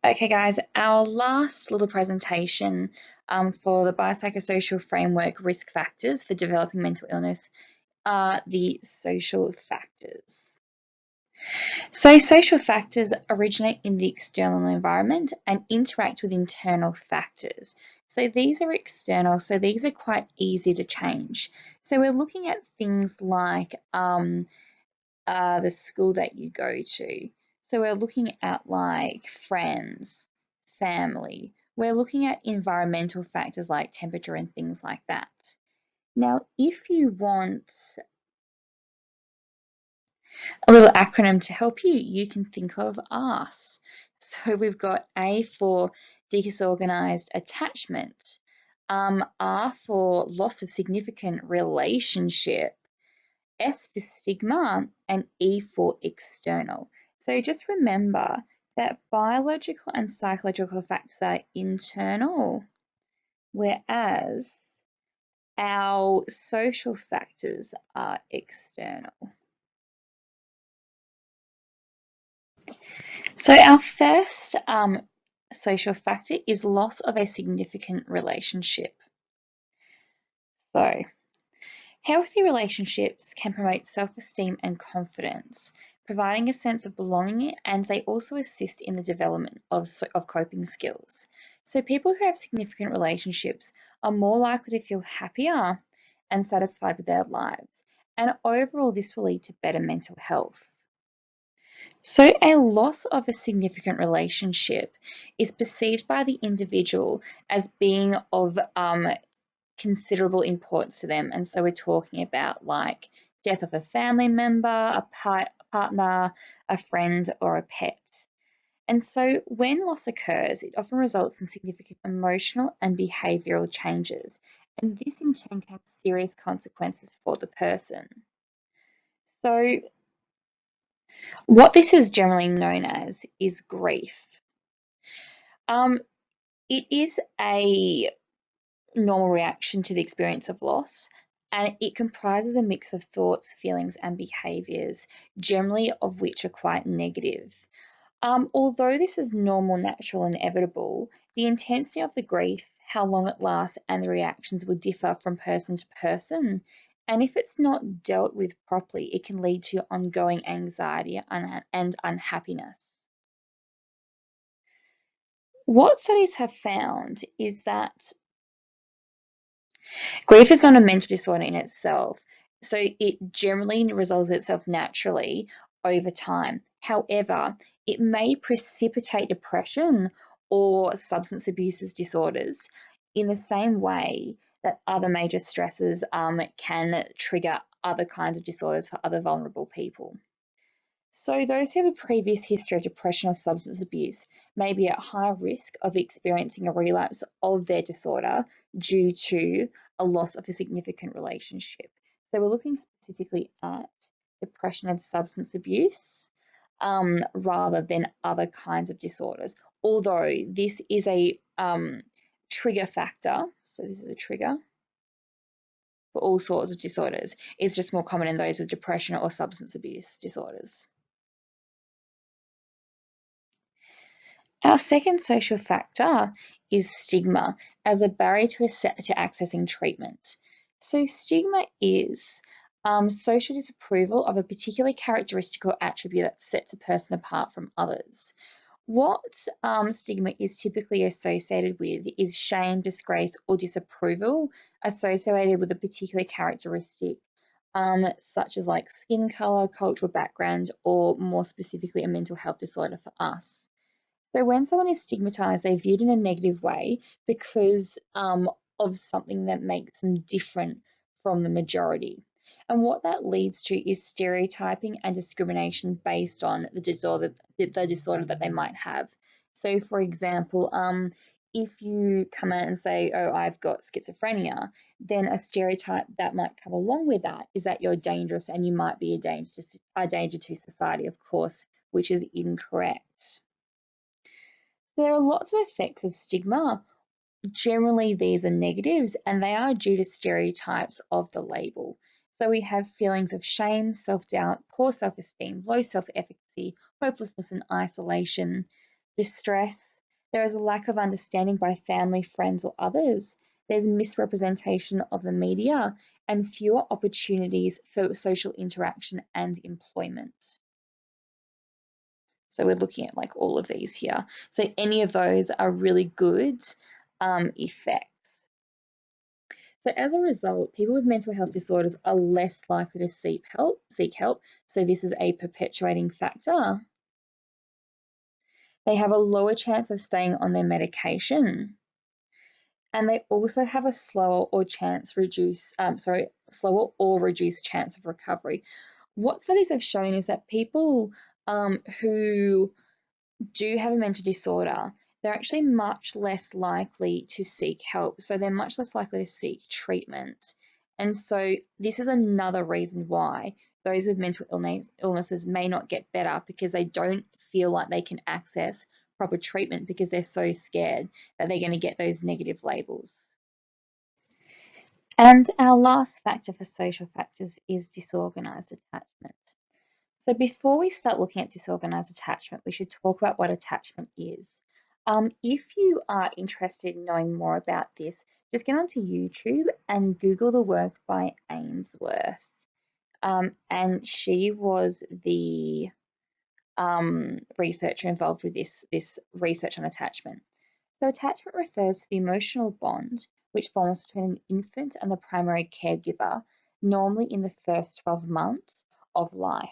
Okay, guys, our last little presentation for the biopsychosocial framework risk factors for developing mental illness are the social factors. So, social factors originate in the external environment and interact with internal factors. So, these are external, so these are quite easy to change. So, we're looking at things like the school that you go to. So we're looking at like friends, family. We're looking at environmental factors like temperature and things like that. Now, if you want a little acronym to help you, you can think of ARS. So we've got A for disorganized attachment, R for loss of significant relationship, S for stigma, and E for external. So just remember that biological and psychological factors are internal, whereas our social factors are external. So our first social factor is loss of a significant relationship. So healthy relationships can promote self-esteem and confidence, providing a sense of belonging, and they also assist in the development of coping skills. So people who have significant relationships are more likely to feel happier and satisfied with their lives. And overall, this will lead to better mental health. So a loss of a significant relationship is perceived by the individual as being of considerable importance to them. And so we're talking about like death of a family member, a partner, a friend, or a pet. And so when loss occurs, it often results in significant emotional and behavioral changes. And this in turn can have serious consequences for the person. So what this is generally known as is grief. Um, it is a normal reaction to the experience of loss, and it comprises a mix of thoughts, feelings, and behaviors, generally of which are quite negative. Although this is normal, natural, and inevitable, the intensity of the grief, how long it lasts, and the reactions will differ from person to person. And if it's not dealt with properly, it can lead to ongoing anxiety and unhappiness. What studies have found is that grief is not a mental disorder in itself, so it generally resolves itself naturally over time. However, it may precipitate depression or substance abuse disorders in the same way that other major stresses can trigger other kinds of disorders for other vulnerable people. So those who have a previous history of depression or substance abuse may be at higher risk of experiencing a relapse of their disorder due to a loss of a significant relationship. So we're looking specifically at depression and substance abuse rather than other kinds of disorders. Although this is a trigger factor, so this is a trigger for all sorts of disorders. It's just more common in those with depression or substance abuse disorders. Our second social factor is stigma as a barrier to accessing treatment. So stigma is social disapproval of a particular characteristic or attribute that sets a person apart from others. What stigma is typically associated with is shame, disgrace, or disapproval associated with a particular characteristic, such as like skin color, cultural background, or more specifically, a mental health disorder for us. So when someone is stigmatized, they're viewed in a negative way because of something that makes them different from the majority. And what that leads to is stereotyping and discrimination based on the disorder that they might have. So, for example, if you come out and say, "Oh, I've got schizophrenia," then a stereotype that might come along with that is that you're dangerous and you might be a danger to society, of course, which is incorrect. There are lots of effects of stigma. Generally, these are negatives and they are due to stereotypes of the label. So we have feelings of shame, self-doubt, poor self-esteem, low self-efficacy, hopelessness and isolation, distress, There is a lack of understanding by family, friends, or others. There's misrepresentation of the media and fewer opportunities for social interaction and employment. So we're looking at like all of these here. So any of those are really good effects. So as a result, people with mental health disorders are less likely to seek help. So this is a perpetuating factor. They have a lower chance of staying on their medication. And they also have a slower or reduced chance of recovery. What studies have shown is that people who do have a mental disorder, they're actually much less likely to seek help. So they're much less likely to seek treatment. And so this is another reason why those with mental illnesses may not get better, because they don't feel like they can access proper treatment because they're so scared that they're going to get those negative labels. And our last factor for social factors is disorganized attachment. So before we start looking at disorganized attachment, we should talk about what attachment is. If you are interested in knowing more about this, just get onto YouTube and Google the work by Ainsworth. And she was the researcher involved with this research on attachment. So attachment refers to the emotional bond which forms between an infant and the primary caregiver, normally in the first 12 months of life.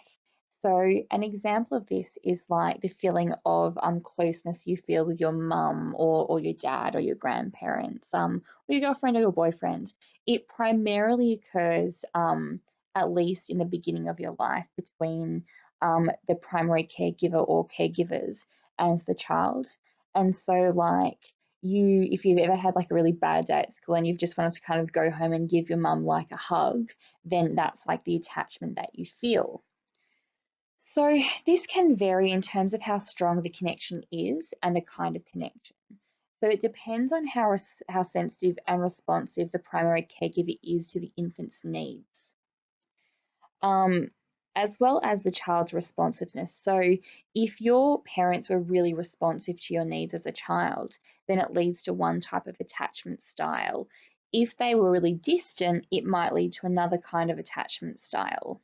So an example of this is like the feeling of closeness you feel with your mum or your dad or your grandparents, or your girlfriend or your boyfriend. It primarily occurs at least in the beginning of your life between the primary caregiver or caregivers and the child. And so like if you've ever had like a really bad day at school and you've just wanted to kind of go home and give your mum like a hug, then that's like the attachment that you feel. So this can vary in terms of how strong the connection is and the kind of connection. So it depends on how sensitive and responsive the primary caregiver is to the infant's needs, as well as the child's responsiveness. So if your parents were really responsive to your needs as a child, then it leads to one type of attachment style. If they were really distant, it might lead to another kind of attachment style.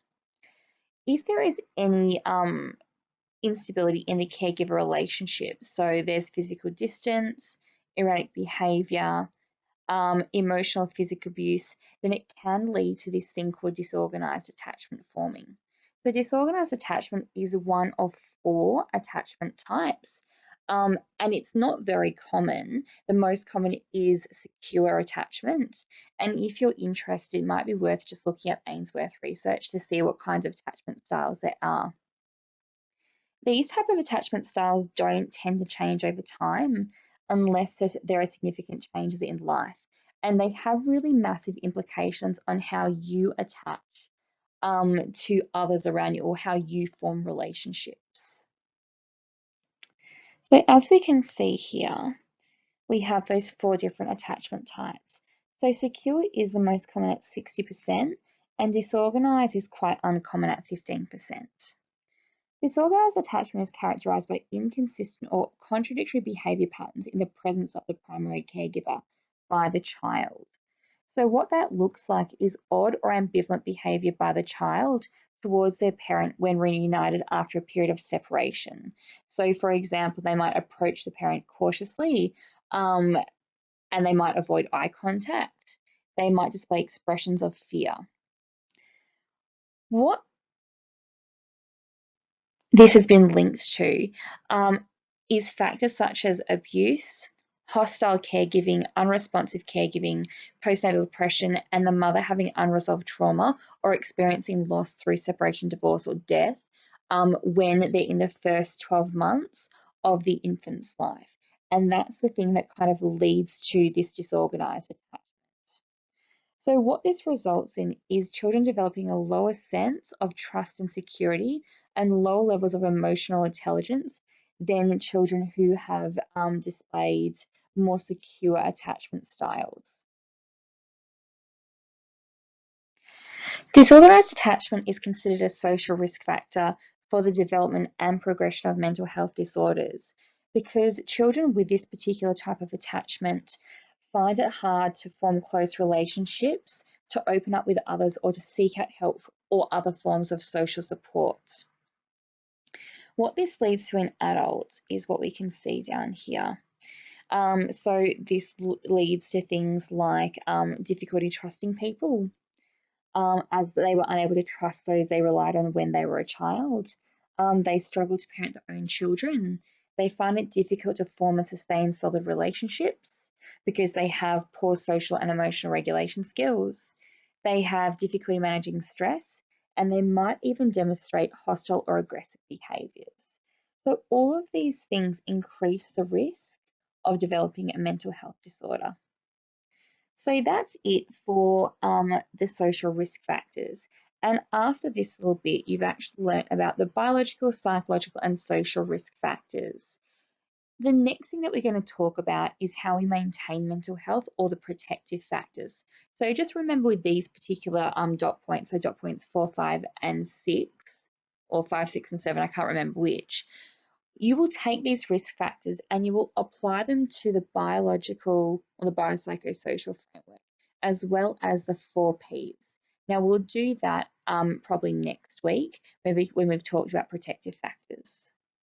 If there is any instability in the caregiver relationship, so there's physical distance, erratic behavior, emotional physical abuse, then it can lead to this thing called disorganized attachment forming. So disorganized attachment is one of 4 attachment types. And it's not very common. The most common is secure attachment. And if you're interested, it might be worth just looking at Ainsworth research to see what kinds of attachment styles there are. These type of attachment styles don't tend to change over time unless there are significant changes in life. And they have really massive implications on how you attach to others around you or how you form relationships. So as we can see here, we have those 4 different attachment types. So secure is the most common at 60%, and disorganized is quite uncommon at 15%. Disorganized attachment is characterized by inconsistent or contradictory behavior patterns in the presence of the primary caregiver by the child. So what that looks like is odd or ambivalent behavior by the child towards their parent when reunited after a period of separation. So for example, they might approach the parent cautiously, and they might avoid eye contact. They might display expressions of fear. What this has been linked to is factors such as abuse, hostile caregiving, unresponsive caregiving, postnatal depression, and the mother having unresolved trauma or experiencing loss through separation, divorce, or death when they're in the first 12 months of the infant's life. And that's the thing that kind of leads to this disorganized attachment. So what this results in is children developing a lower sense of trust and security and lower levels of emotional intelligence than children who have displayed more secure attachment styles. Disorganized attachment is considered a social risk factor for the development and progression of mental health disorders. because children with this particular type of attachment find it hard to form close relationships, to open up with others, or to seek out help or other forms of social support. What this leads to in adults is what we can see down here. So this leads to things like difficulty trusting people, as they were unable to trust those they relied on when they were a child. They struggle to parent their own children. They find it difficult to form and sustain solid relationships because they have poor social and emotional regulation skills. They have difficulty managing stress, and they might even demonstrate hostile or aggressive behaviours. So, all of these things increase the risk of developing a mental health disorder. So that's it for the social risk factors. And after this little bit, you've actually learnt about the biological, psychological, and social risk factors. The next thing that we're going to talk about is how we maintain mental health, or the protective factors. So just remember with these particular dot points, so dot points 4, 5, and 6, or 5, 6, and 7, I can't remember which, you will take these risk factors and you will apply them to the biological or the biopsychosocial framework, as well as the 4 Ps. Now, we'll do that probably next week when we've talked about protective factors.